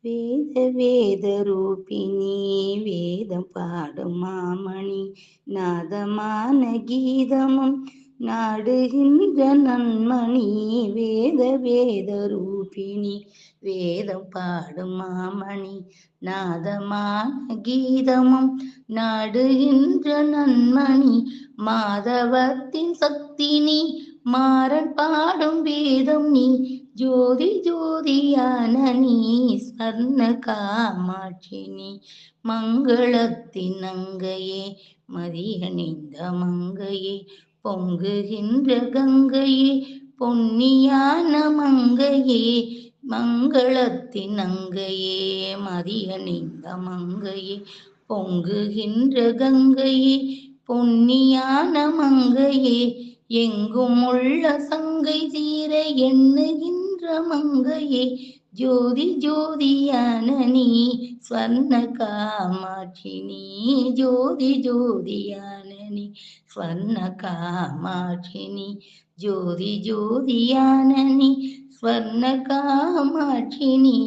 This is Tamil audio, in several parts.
வேத வேத ரூபிணி வேதம் பாடும் மாமணி நாதமான கீதமும் நாடுகின்ற நன்மணி வேத வேத ரூபிணி வேதம் பாடும் மாமணி நாதமான கீதமும் நாடுகின்ற நன்மணி மாதவத்தின் சக்தி நீ மாறன் பாடும் வேதம் நீ ஜோதி ஜோதியான நீ ஸ்வர்ண காமாட்சி நீ மங்களத்தின் அங்கையே மதியணிந்த மங்கையே பொங்குகின்ற கங்கையே பொன்னியான மங்கையே மங்களத்தின் அங்கையே மதியணிந்த மங்கையே பொங்குகின்ற கங்கையே பொன்னியான மங்கையே எங்கும் உள்ள சங்கை தீர எண்ணுகின்ற மங்கையே ஜோதி ஜோதியான நீ ஸ்வர்ண காமாட்சி நீ ஜோதி ஜோதியான நீ ஸ்வர்ண காமாட்சி நீ ஜோதி ஜோதியான நீ ஸ்வர்ண காமாட்சி நீ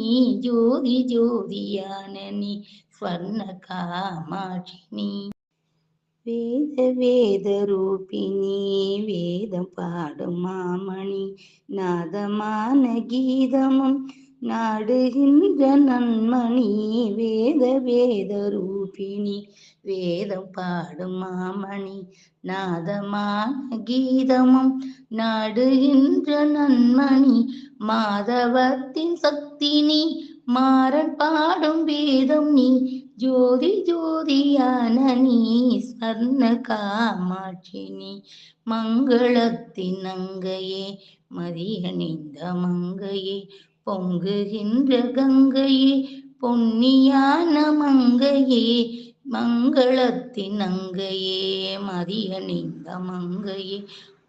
ஜோதி ஜோதியான நீ ஸ்வர்ண காமாட்சி நீ வேத வேத ரூபிணி வேதம் பாடும் மாமணி நாதமான கீதமும் நாடுகின்ற நன்மணி வேத வேத ரூபிணி வேதம் பாடும் மாமணி நாதமான கீதமும் நாடுகின்ற நன்மணி மாதவத்தின் சக்தி நீ மாறன் பாடும் வேதம் நீ ஜோதி ஜோதியான நீ ஸ்வர்ண காமாட்சி நீ மங்களத்தின் அங்கையே மதியணிந்த மங்கையே பொங்குகின்ற கங்கையே பொன்னியான மங்கையே மங்களத்தின் அங்கையே மதியணிந்த மங்கையே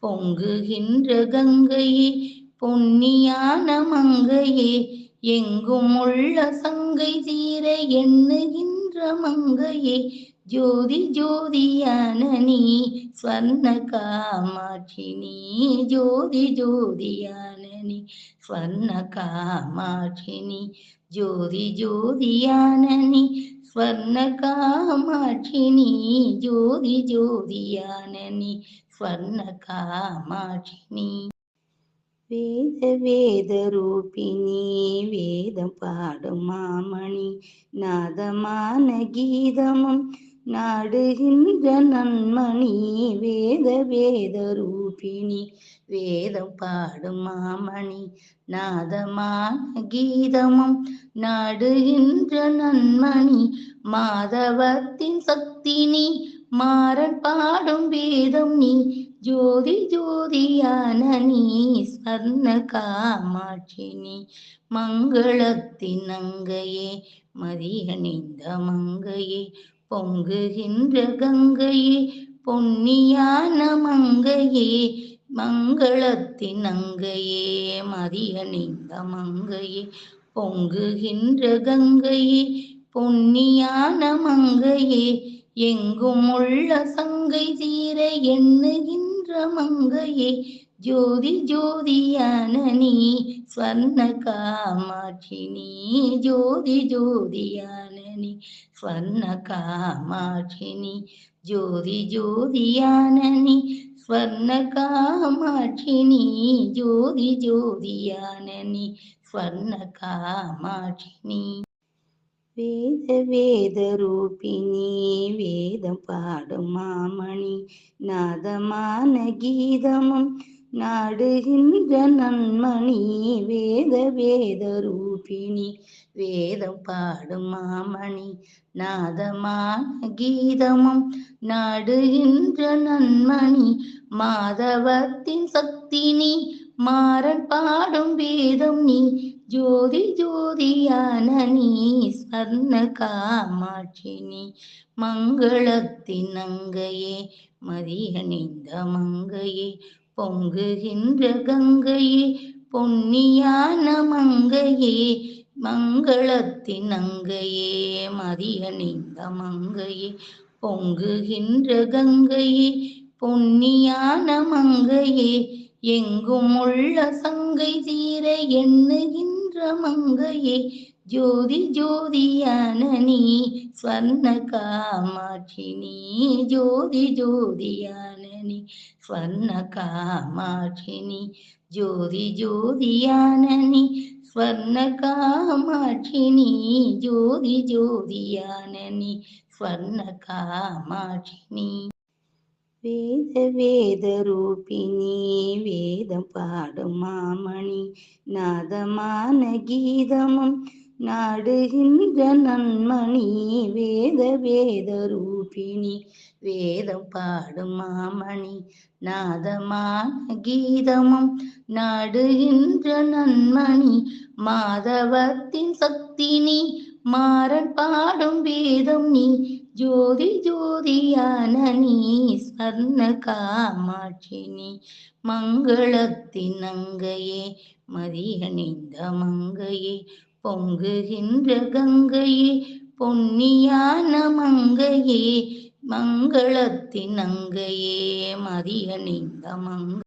பொங்குகின்ற கங்கையே பொன்னியான மங்கையே எங்கும் உள்ள சங்கை தீர எண்ணுகின்ற மங்கையே ஜோதி ஜோதியான நீ ஸ்வர்ண காமாட்சி நீ ஜோதி ஜோதியான நீ ஸ்வர்ண காமாட்சி நீ ஜோதி ஜோதியான நீ ஸ்வர்ண காமாட்சி நீ ஜோதி ஜோதியான நீ ஸ்வர்ண காமாட்சி நீ வேத வேத ரூபிணி வேதம் பாடும் மாமணி நாதமான கீதமும் நாடுகின்ற நன்மணி வேத வேத ரூபிணி வேதம் பாடும் மாமணி நாதமான கீதமும் நாடுகின்ற நன்மணி மாதவத்தின் சக்தி நீ மாறன் பாடும் வேதம் நீ ஜோதி ஜோதியான நீ ஸ்வர்ண காமாட்சி நீ மங்களத்தின் அங்கையே மதியணிந்த மங்கையே பொங்குகின்ற கங்கையே பொன்னியான மங்கையே மங்களத்தின் அங்கையே மதியணிந்த மங்கையே பொங்குகின்ற கங்கையே பொன்னியான மங்கையே எங்கும் உள்ள சங்கை தீர எண்ணுகின்ற மங்கையே ஜோதி ஜோதியான நீ ஸ்வர்ண காமாட்சி நீ ஜோதி ஜோதியான நீ ஸ்வர்ண காமாட்சி நீ ஜோதி ஜோதியான நீ ஸ்வர்ண காமாட்சி நீ ஜோதி ஜோதியான நீ ஸ்வர்ண காமாட்சி நீ வேத வேத ரூபிணி வேதம் பாடும் மாமணி நாதமான கீதமும் நாடுகின்ற நன்மணி வேத வேத ரூபிணி வேதம் பாடும் மாமணி நாதமான கீதமும் நாடுகின்ற நன்மணி மாதவத்தின் சக்தி நீ மாறன் பாடும் வேதம் நீ ஜோதி ஜோதியான நீ ஸ்வர்ண காமாட்சி நீ மங்களத்தின் அங்கையே மதியணிந்த மங்கையே பொங்குகின்ற கங்கையே பொன்னியான மங்கையே மங்களத்தின் அங்கையே மதியணிந்த மங்கையே பொங்குகின்ற கங்கையே பொன்னியான மங்கையே எங்கும் உள்ள சங்கை தீர எண்ணுகின்ற மங்கையே ஜோதி ஜோதியான நீ ஸ்வர்ண காமாட்சி நீ ஜோதி ஜோதியான நீ ஸ்வர்ண காமாட்சி நீ ஜோதி ஜோதியான நீ ஸ்வர்ண காமாட்சி நீ ஜோதி ஜோதியான நீ ஸ்வர்ண காமாட்சி நீ வேத வேத ரூபிணி வேதம் பாடும் மாமணி நாதமான கீதமும் நாடுகின்ற நன்மணி வேத வேத ரூபிணி வேதம் பாடும் மாமணி நாதமான கீதமும் நாடுகின்ற நன்மணி மாதவத்தின் சக்தி நீ மாறன் பாடும் வேதம் நீ ஜோதி ஜோதியான நீ ஸ்வர்ண காமாட்சி நீ மங்களத்தின் அங்கையே மதியணிந்த மங்கையே பொங்குகின்ற கங்கையே பொன்னியான மங்கையே மங்களத்தின் அங்கையே மதியணிந்த மங்கை